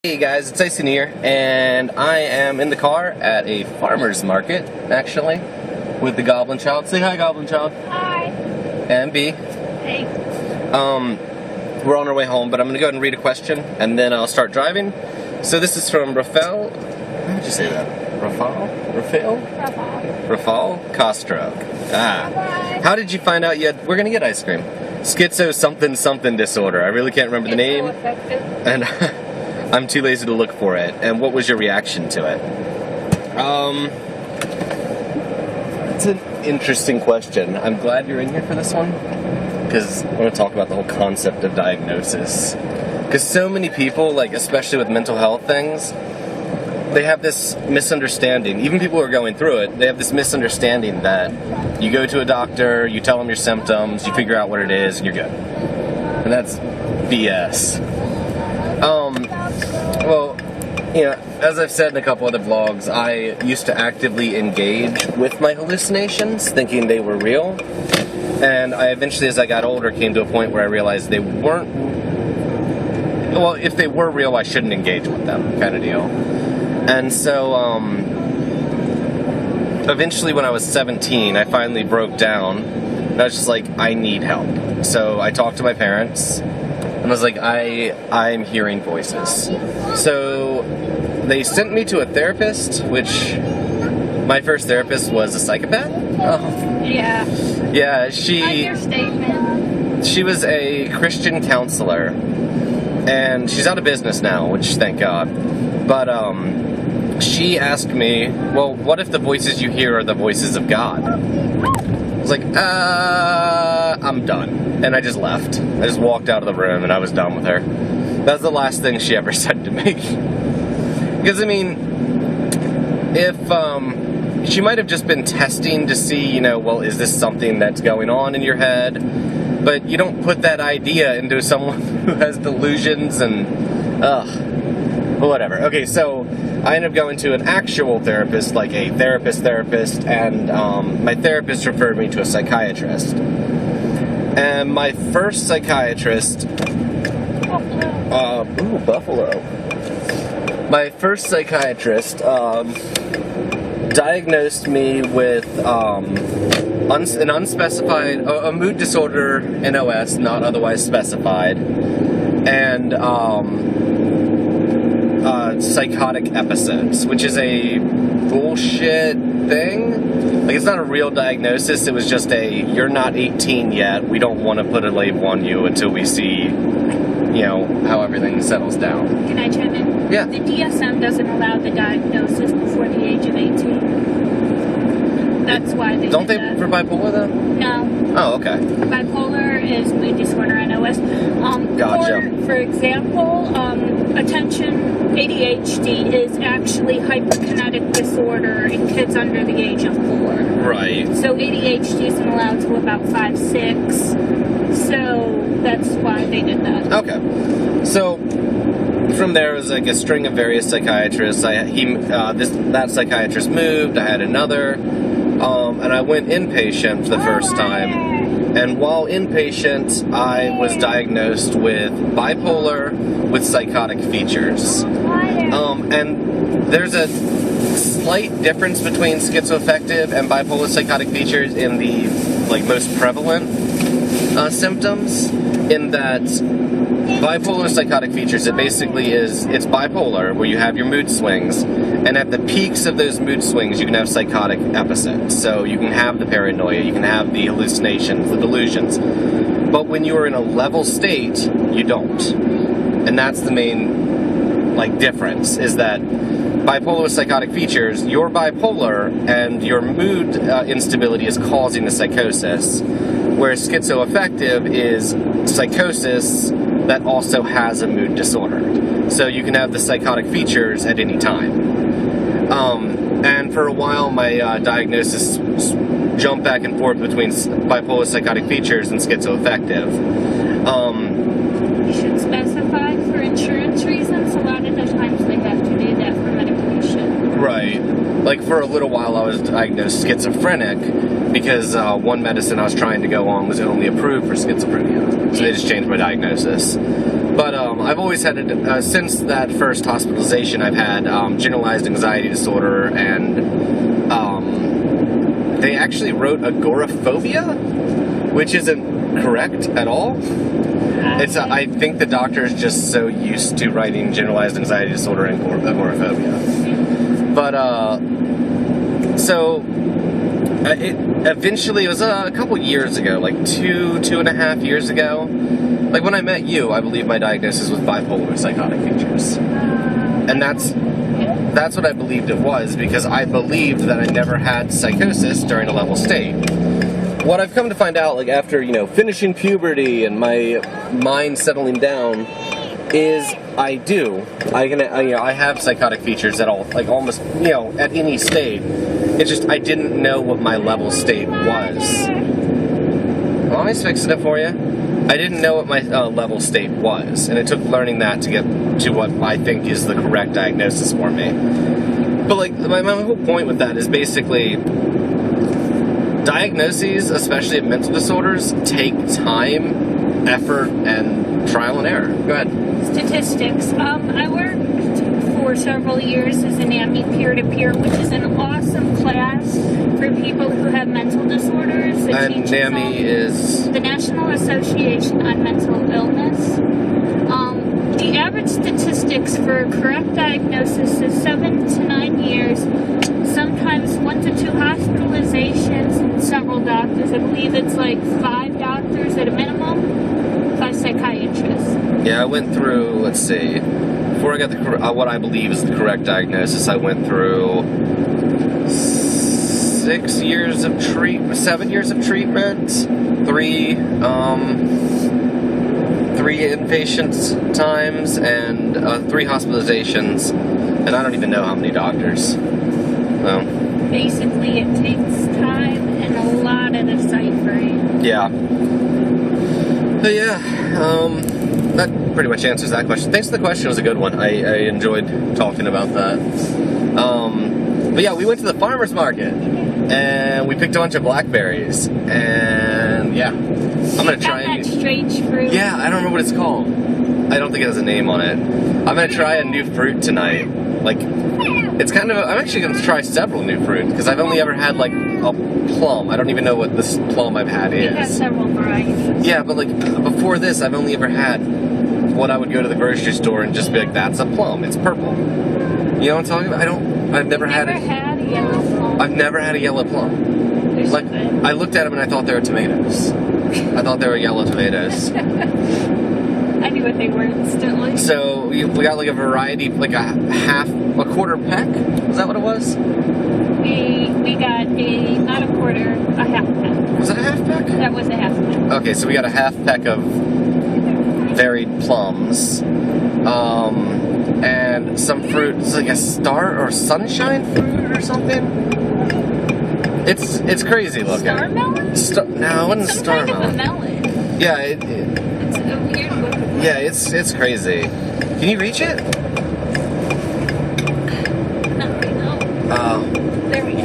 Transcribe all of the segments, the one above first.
Hey guys, it's Tyson here, and I am in the car at a farmer's market, actually, with the Goblin Child. Say hi, Goblin Child. Hi. And B. Hey. We're on our way home, but I'm going to go ahead and read a question, and then I'll start driving. So this is from Rafael. How did you say that? Rafael Castro. Bye-bye. How did you find out we're going to get ice cream? Schizo something disorder. I really can't remember the name. So effective. And I'm too lazy to look for it. And what was your reaction to it? It's an interesting question. I'm glad you're in here for this one, because I want to talk about the whole concept of diagnosis. Because so many people, like especially with mental health things, they have this misunderstanding. Even people who are going through it, they have this misunderstanding that you go to a doctor, you tell them your symptoms, you figure out what it is, and you're good. And that's BS. Well, you know, as I've said in a couple other vlogs, I used to actively engage with my hallucinations, thinking they were real. And I eventually, as I got older, came to a point where I realized they weren't. Well, if they were real, I shouldn't engage with them, kind of deal. And so, eventually when I was 17, I finally broke down. And I was just like, I need help. So I talked to my parents. And I was like, I'm hearing voices. So they sent me to a therapist, which my first therapist was a psychopath. Oh. Yeah. Yeah, she was a Christian counselor. And she's out of business now, which thank God. But she asked me, well, what if the voices you hear are the voices of God? I was like, I'm done. And I just left. I just walked out of the room and I was done with her. That's the last thing she ever said to me. Because, I mean, if, she might have just been testing to see, well, is this something that's going on in your head? But you don't put that idea into someone who has delusions and, whatever. Okay, so I ended up going to an actual therapist, like a therapist, and my therapist referred me to a psychiatrist. And my first psychiatrist, Buffalo. My first psychiatrist diagnosed me with an unspecified, a mood disorder, NOS, not otherwise specified, and psychotic episodes, which is a bullshit thing. Like, it's not a real diagnosis, it was just you're not 18 yet, we don't want to put a label on you until we see, how everything settles down. Can I chime in? Yeah. The DSM doesn't allow the diagnosis before the age of 18. That's why they Don't they that. for bipolar, though? No. Oh, okay. Bipolar is mood disorder, NOS. Gotcha. For example, attention ADHD is actually hyperkinetic disorder in kids under the age of 4. Right. So ADHD isn't allowed till about 5, 6. So that's why they did that. Okay. So from there was like a string of various psychiatrists. That psychiatrist moved. I had another, and I went inpatient for the first time. And while inpatient, I was diagnosed with bipolar with psychotic features. And there's a slight difference between schizoaffective and bipolar psychotic features in the most prevalent symptoms. In that bipolar psychotic features, it's bipolar, where you have your mood swings, and at the peaks of those mood swings, you can have psychotic episodes. So you can have the paranoia, you can have the hallucinations, the delusions. But when you are in a level state, you don't. And that's the main, difference, is that bipolar with psychotic features, you're bipolar, and your mood instability is causing the psychosis, whereas schizoaffective is psychosis that also has a mood disorder. So you can have the psychotic features at any time. And for a while, my diagnosis jumped back and forth between bipolar psychotic features and schizoaffective. You should specify for insurance reasons. A lot of the times they have to do that for medication. Right. For a little while, I was diagnosed schizophrenic because one medicine I was trying to go on was only approved for schizophrenia. So they just changed my diagnosis. But I've always had, since that first hospitalization, I've had generalized anxiety disorder, and they actually wrote agoraphobia, which isn't correct at all. It's I think the doctor is just so used to writing generalized anxiety disorder and agoraphobia. But so it eventually, it was a couple years ago, like 2.5 years ago. Like when I met you, I believe my diagnosis was bipolar with psychotic features, and that's what I believed it was, because I believed that I never had psychosis during a level state. What I've come to find out, like after finishing puberty and my mind settling down, is I do. I have psychotic features at all, like almost at any state. It's just I didn't know what my level state was. Well, I'm fixing it for you. I didn't know what my level state was, and it took learning that to get to what I think is the correct diagnosis for me. But like my whole point with that is basically diagnoses, especially of mental disorders, take time, effort, and trial and error. Go ahead. Statistics. I worked for several years as a NAMI peer-to-peer, which is an awesome class for people who have mental disorders. And NAMI is the National Association on Mental Illness. The average statistics for correct diagnosis is 7 to 9 years, sometimes 1 to 2 hospitalizations, and several doctors. I believe it's like 5 doctors at a minimum, 5 psychiatrists. Yeah, I went through, let's see, before I got what I believe is the correct diagnosis, I went through 7 years of treatment, 3 inpatient times, and 3 hospitalizations, and I don't even know how many doctors. So basically, it takes time and a lot of deciphering. Yeah. So yeah, that pretty much answers that question. Thanks for the question. It was a good one. I enjoyed talking about that. But yeah, we went to the farmer's market, and we picked a bunch of blackberries, and yeah, I'm gonna try that strange fruit. Yeah, I don't remember what it's called. I don't think it has a name on it. I'm gonna try a new fruit tonight. Like, it's kind of. I'm actually gonna try several new fruits because I've only ever had like a plum. I don't even know what this plum I've had is. It has several varieties. Yeah, but like before this, I've only ever had what I would go to the grocery store and just be like, "That's a plum. It's purple." You know what I'm talking about? I've never had a yellow plum. I've never had a yellow plum. They're so Like, good. I looked at them and I thought they were tomatoes. I thought they were yellow tomatoes. I knew what they were instantly. So we got like a variety, like a quarter peck. Was that what it was? We got not a quarter, a half peck. Was it a half peck? That was a half peck. Okay, so we got a half peck of varied plums, and some fruit. It's like a star or sunshine fruit or something. It's crazy looking. Star melon? No, it wasn't Some star kind melon. of a melon. Yeah, It's a weird looking. yeah, it's crazy. Can you reach it? No. Oh. There we go.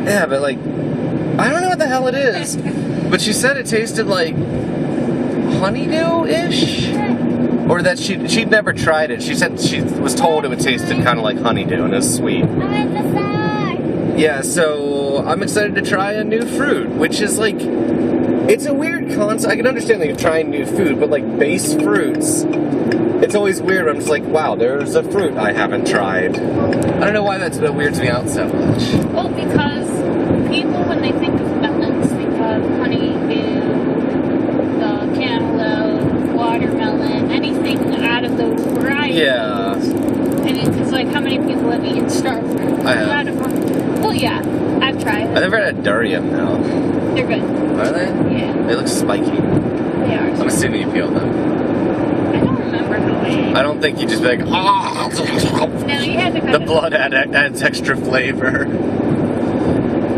Yeah, but like, I don't know what the hell it is. But she said it tasted like honeydew-ish, or that she'd never tried it. She said she was told it tasted kind of like honeydew and it was sweet. Yeah, so I'm excited to try a new fruit, which is like, it's a weird concept. I can understand like trying new food, but like base fruits, it's always weird. I'm just like, wow, there's a fruit I haven't tried. I don't know why that weirds me out so much. Well, because people, when they think of melons, think of honeydew, the cantaloupe, watermelon, anything out of those varieties. Yeah. And it's like, how many people have eaten star fruit? I have. A lot of them. Well, yeah, I've tried I've it. never had a durian though. They're good. Are they? Yeah, They look spiky. they are. I'm assuming you peel them. I don't remember how I ate. I don't think you just be like, ah. No, you had to cut The it. blood adds extra flavor.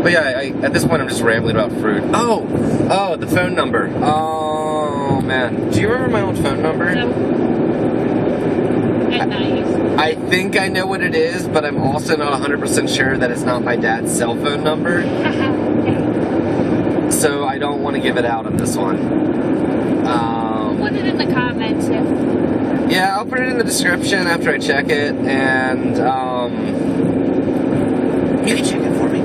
But yeah, at this point I'm just rambling about fruit. Oh, the phone number. Oh man, do you remember my old phone number? No. At night. I think I know what it is, but I'm also not 100% sure that it's not my dad's cell phone number. so I don't want to give it out on this one. Put it in the comments if. Yeah, I'll put it in the description after I check it, and you can check it for me.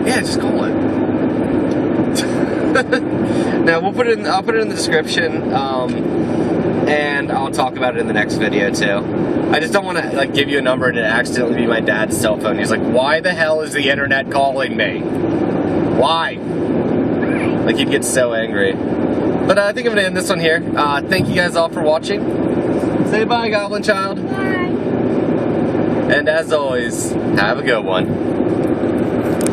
Yeah, just call it. No, we'll put it in. I'll put it in the description, and I'll talk about it in the next video too. I just don't want to like give you a number and it accidentally be my dad's cell phone. He's like, "Why the hell is the internet calling me? Why?" Like he'd get so angry. But I think I'm gonna end this one here. Thank you guys all for watching. Say bye, Goblin Child. Bye. And as always, have a good one.